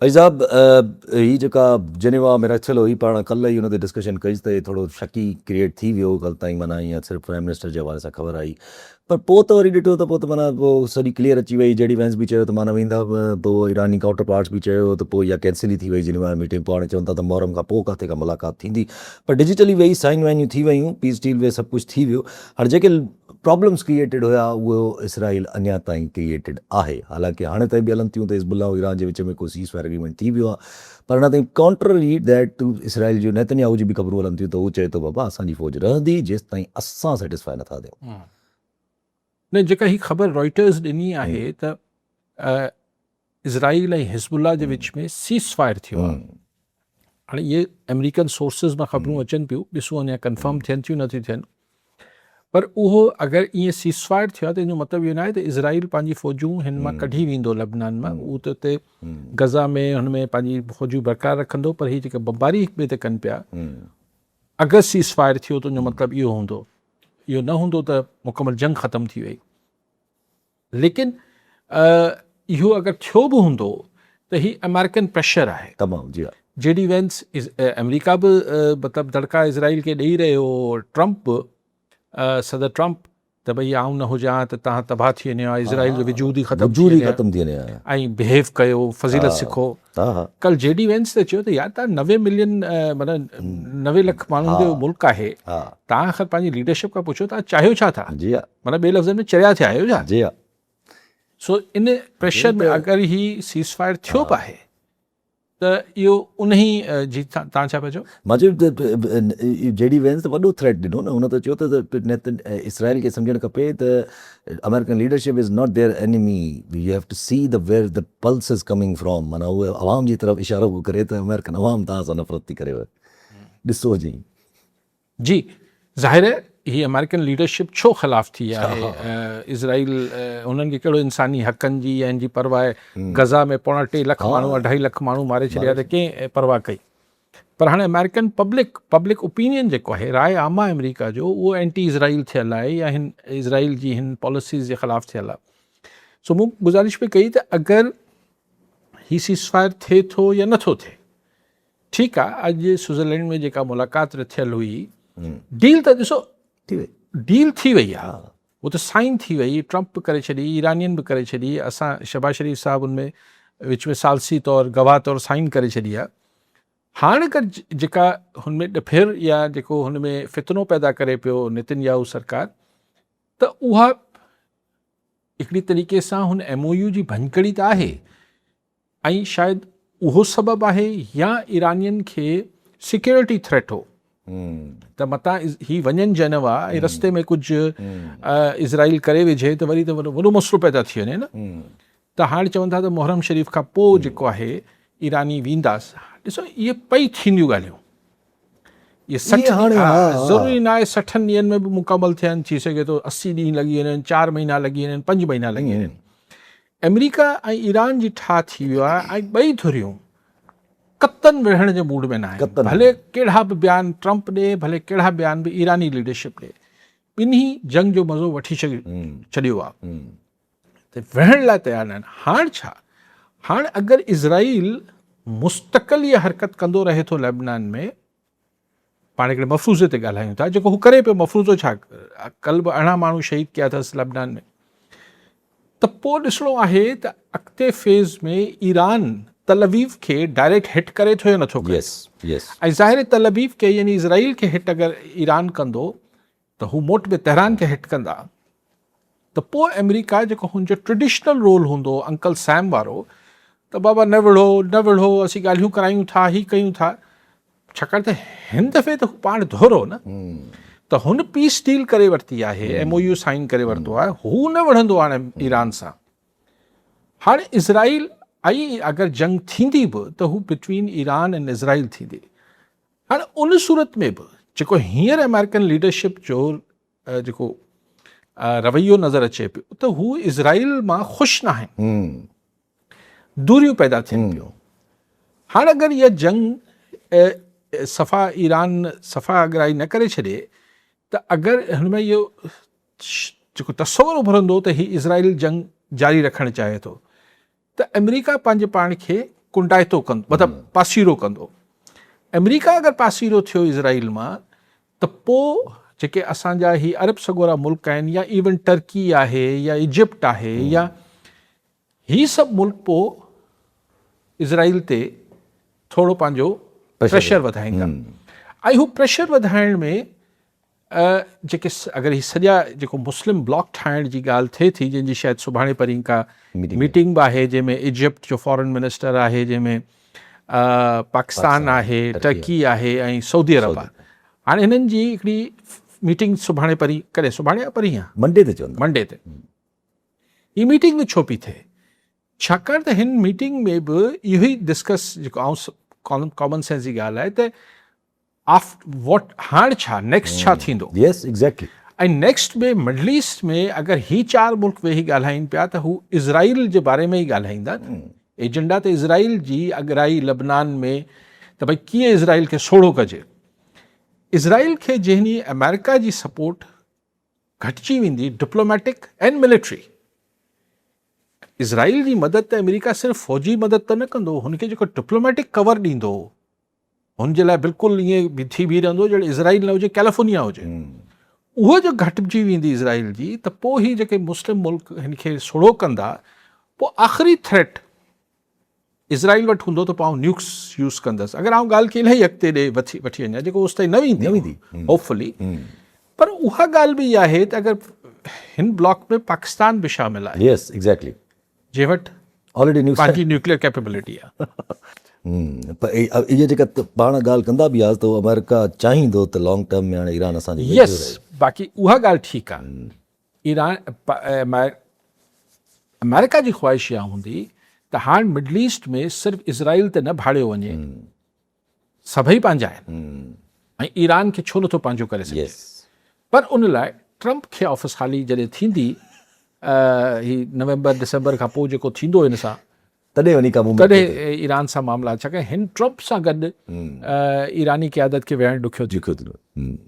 भाई साहब, ही जेका जिनेवा में रखियलु हुई, पाण कल्ह ई हुन ते डिस्कशन कईसीं त थोरो शकी क्रिएट थी वियो कल्ह ताईं, माना ईअं सिर्फ़ु प्राइम मिनिस्टर जे हवाले सां ख़बर आई। पर पोइ त वरी ॾिठो त पोइ त माना पोइ सॼी क्लियर अची वई। जेडी वैंस बि चयो त माना वेंदा, पोइ ईरानी काउंटर पार्ट्स बि चयो त पोइ इहा कैंसिल ई थी वई जिनेवा मीटिंग। पोइ हाणे चवनि था त मुहर्रम खां पोइ किथे का मुलाक़ात थींदी, पर डिजिटली वेई, साइन वाइनियूं थी वियूं, पीस डील वे सभु कुझु थी वियो। हाणे जेके प्रॉब्लम्स क्रिएटेड हुया उहो इसराइल अञा ताईं क्रिएटेड आहे। हालांकि हाणे ताईं बि हलनि थियूं त हिज़बुल्लाह ऐं ईरान जे विच में को सीज़ फायर एग्रीमेंट थी वियो आहे, पर अञा ताईं कॉन्ट्ररी दैट टू इसराइल जो नेतन्याहू जी बि ख़बरूं हलनि थियूं त उहो चए थो बाबा असांजी फ़ौज रहंदी जेसि ताईं असां सेटिस्फाई नथा थियूं। न, जेका ही ख़बर रॉइटर्स ॾिनी आहे त इज़राइल ऐं हिज़बुल्लाह जे विच में सीज़ फायर थियो आहे। हाणे इहे अमेरिकन सोर्सिस मां ख़बरूं अचनि पियूं, ॾिसूं अञा कंफर्म थियनि थियूं नथियूं थियनि। पर उहो अगरि ईअं सीज़ फायर थियो आहे त हिन जो मतिलबु इहो न आहे त इज़राइल पंहिंजी फ़ौजूं हिन मां कढी वेंदो लबनान मां। उहो त हुते गज़ा में हुन में पंहिंजी फ़ौजूं बरक़रार रखंदो, पर हीअ जेके बमबारी ॿिए ते कनि पिया, अगरि सीज़ फायर थियो त हुनजो मतिलबु इहो हूंदो। इहो न हूंदो त मुकमल जंग ख़तमु थी वई। लेकिन इहो अगरि थियो बि हूंदो त हीउ अमेरिकन प्रेशर आहे तमामु। जी हा, जेडी वैंस अमेरिका बि मतिलबु दड़का इज़राइल खे ॾेई रहियो, ट्रम्प बि सदर ट्रम्प, त भई आऊं न हुजां त तव्हां तबाह थी वञो, इज़राइल जो वजूद ई ख़तमु थी वञे ऐं बिहेव कयो, फज़ीलत सिखो। कल जेडी वैंस त चयो त यार तव्हां 90 मिलियन माना 90 लख माण्हुनि जो मुल्क आहे, तव्हां ख़ैर पंहिंजी लीडरशिप खां पुछो तव्हां चाहियो छा था। जी हा, माना ॿिए लफ़्ज़नि में चरिया थिया आहियो छा। जी हा। सो इन प्रेशर में अगरि ही सीज़ फायर थियो बि आहे त इहो उन ई जी तव्हां छा पिया चओ? मां चयो जेडी वैंस त वॾो थ्रेट ॾिनो न। हुन त चयो त इसराइल खे सम्झणु खपे त American leadership is not their enemy, you have to see the where the pulse is coming from. माना उहे अवाम जी तरफ़ इशारो करे त अमेरिकन अवाम तव्हां सां नफ़रत थी करे, ॾिसो जी ज़ाहिर आहे ही अमेरिकन लीडरशिप छो ख़िलाफ़ थी आहे। इज़राइल उन्हनि खे कहिड़ो इंसानी हक़नि जी या इन जी परवाह, गज़ा में 2.25 लख माण्हू 2.5 लख माण्हू मारे छॾिया त कंहिं परवाह कई। पर हाणे अमेरिकन पब्लिक ओपिनियन जेको आहे, राय आमा अमेरिका जो, उहो एंटी इज़राइल थियल आहे या हिन इज़राइल जी हिन पॉलिसीज़ जे ख़िलाफ़ थियल आहे। सो मूं गुज़ारिश पई कई त अगरि ही सीज़ फायर थिए थो या नथो थिए, ठीकु आहे। अॼु स्विट्ज़रलैंड में जेका मुलाक़ात थियल हुई, डील त ॾिसो डील थी वई आहे, उहो त साइन थी वई, ट्रम्प बि करे छॾी, ईरानियन बि करे छॾी, असां शहबाज शरीफ़ साहिबु उनमें विच में सालसी तौरु गवाह तौरु साइन करे छॾी आहे। हाणे अगरि जेका हुनमें ॾफिर या जेको हुनमें फितनो पैदा करे पियो नेतन्याहू सरकार, त उहा हिकिड़ी तरीक़े सां हुन MOU जी भञकड़ी त आहे, ऐं शायदि उहो सबबु आहे या ईरानियन खे सिक्योरिटी थ्रेट हो त मतां ही वञनि जिनेवा ऐं रस्ते में कुझु इज़राइल करे विझे त वरी त वॾो मसइलो पैदा थी वञे न। त हाणे चवनि था त मुहर्रम शरीफ़ खां पोइ जेको आहे ईरानी वेंदासीं। ॾिसो इहे पई थींदियूं ॻाल्हियूं, इहे 60 ज़रूरी न आहे 60 ॾींहंनि में बि मुकमल थियनि, थी सघे थो 80 ॾींहं लॻी वञनि, 4 महीना लॻी वञनि, 5 महीना लॻी वञनि। अमेरिका ऐं ईरान जी ठाह थी वियो आहे ऐं ॿई धुरियूं कतन विढ़ण जे मूड में न आहे। भले कहिड़ा बि बयान ट्रम्प ॾे, भले कहिड़ा बयान बि ईरानी लीडरशिप ॾे, ॿिन्ही जंग जो मज़ो वठी छॾियो आहे त विढ़ण लाइ तयारु न आहिनि। हाणे छा, हाणे अगरि इज़राइल मुस्तक़िल इहा हरकत कंदो रहे थो लेबनान में, पाण हिकिड़े मफ़रूज़े ते ॻाल्हायूं था, जेको हू करे पियो, मफ़रूज़ो छा, कल्ह बि 18 माण्हू शहीद कया अथसि लेबनान में, त पोइ ॾिसणो आहे त अॻिते फेज़ में ईरान तल अवीव खे डायरेक्ट हिट करे थो या नथो करे। ऐं ज़ाहिर तल अवीव खे यानी इज़राइल खे हिट अगरि ईरान कंदो त हू मोट में तेहरान खे हिट कंदा, त पोइ अमेरिका जेको हुनजो ट्रेडिशनल रोल हूंदो अंकल सैम वारो, त बाबा न विढ़ो असीं ॻाल्हियूं करायूं था, ही कयूं था, छाकाणि त हिन दफ़े त हू पाण धोरो न, त हुन पीस डील करे वरिती आहे, MOU साइन करे वरितो आहे, हू न विढ़ंदो हाणे ईरान सां। हाणे इज़राइल ऐं अगरि जंग थींदी बि त हू बिटवीन ईरान ऐं इज़राइल थींदी। हाणे उन सूरत में बि जेको हींअर अमेरिकन लीडरशिप जो जेको रवैयो नज़र अचे पियो त हू इज़राइल मां ख़ुशि न आहिनि, दूरियूं पैदा थियनि पियूं। हाणे अगरि इहा जंग सफ़ा ईरान सफ़ा अगराई न करे छॾे, त अगरि हिन में इहो जेको तस्वुरु उभरंदो त हीउ इज़राइल जंग जारी रखणु चाहे थो, त अमेरिका पंहिंजे पाण खे कुंडाइतो कंदो, मतिलबु पासीरो कंदो। अमेरिका अगरि पासीरो थियो इज़राइल मां त पोइ जेके असांजा ही अरब सॻोरा मुल्क आहिनि या इवन टर्की आहे या इजिप्ट आहे या ही सभु मुल्क पोइ इज़राइल ते थोरो पंहिंजो प्रेशर वधाईंदा। ऐं हू प्रेशर वधाइण में जेके अगरि ही सॼा जेको मुस्लिम ब्लॉक ठाहिण जी ॻाल्हि थिए थी, जंहिंजी शायदि सुभाणे परीं का मीटिंग बि आहे, जंहिंमें इजिप्ट जो फॉरेन मिनिस्टर आहे, जंहिंमें पाकिस्तान आहे, टर्की आहे ऐं सऊदी अरब आहे। हाणे हिननि जी हिकिड़ी मीटिंग सुभाणे परीं, कॾहिं सुभाणे या परीं आहे, मंडे ते चवंदा, मंडे ते। ही मीटिंग में छो पई थिए? छाकाणि त हिन मीटिंग में बि इहो ई डिस्कस, जेको आउं कॉमन सेंस जी ॻाल्हि आहे त हाणे छा नेक्स्ट छा थींदो। यस एग्जैक्टली। ऐं नेक्स्ट में मिडल ईस्ट में अगरि ही 4 मुल्क वेही ॻाल्हाइनि पिया त हू इज़राइल जे बारे में ई ॻाल्हाईंदा। एजेंडा त इज़राइल जी अॻराई लबनान में त भई कीअं इज़राइल खे सोढ़ो कजे। इज़राइल खे जंहिं अमेरिका जी सपोर्ट घटिजी वेंदी डिप्लोमेटिक एंड मिलिट्री। इज़राइल जी मदद त अमेरिका सिर्फ़ु फ़ौजी मदद त न कंदो, हुनखे जेको डिप्लोमेटिक कवर ॾींदो हुनजे लाइ बिल्कुलु ईअं बि थी बीह रहंदो ॼण इज़राइल न हुजे, कैलिफोर्निया हुजे। उहो जो घटिजी वेंदी इज़राइल जी, त पोइ ही जेके मुस्लिम मुल्क हिन खे सोढ़ो कंदा, पोइ आख़िरी थ्रेट इज़राइल वटि हूंदो त पोइ न्यूक्स यूज़ कंदसि। अगरि आउं ॻाल्हि खे इलाही अॻिते ॾे वठी वञा, जेको उस ताईं न वेंदी होपफुली, पर उहा ॻाल्हि बि आहे त अगरि हिन ब्लॉक में पाकिस्तान बि शामिल आहे, यस एग्जैक्टली, जंहिं वटि ऑलरेडी पंहिंजी न्यूक्लियर कैपेबिलिटी आहे। पर इहा जेका पाण ॻाल्हि कंदा बि आहे त अमेरिका चाहींदो त लॉन्ग टर्म में हाणे ईरान असांजी यस, बाक़ी उहा ॻाल्हि ठीकु आहे। ईरान अमेरिका जी ख़्वाहिश इहा हूंदी त हाणे मिडल ईस्ट में सिर्फ़ु इज़राइल ते न भाड़ियो वञे, सभई पंहिंजा आहिनि ऐं ईरान खे छो नथो पंहिंजो करे सघे। पर उन लाइ ट्रंप खे ऑफिस हाली जॾहिं थींदी, ही नवंबर दिसंबर खां पोइ जेको थींदो हिन सां, तॾहिं वञी कमु तॾहिं ईरान सां मामला, छाकाणि हिन ट्रंप सां गॾु ईरानी क़यादत खे वेहणु ॾुखियो थी।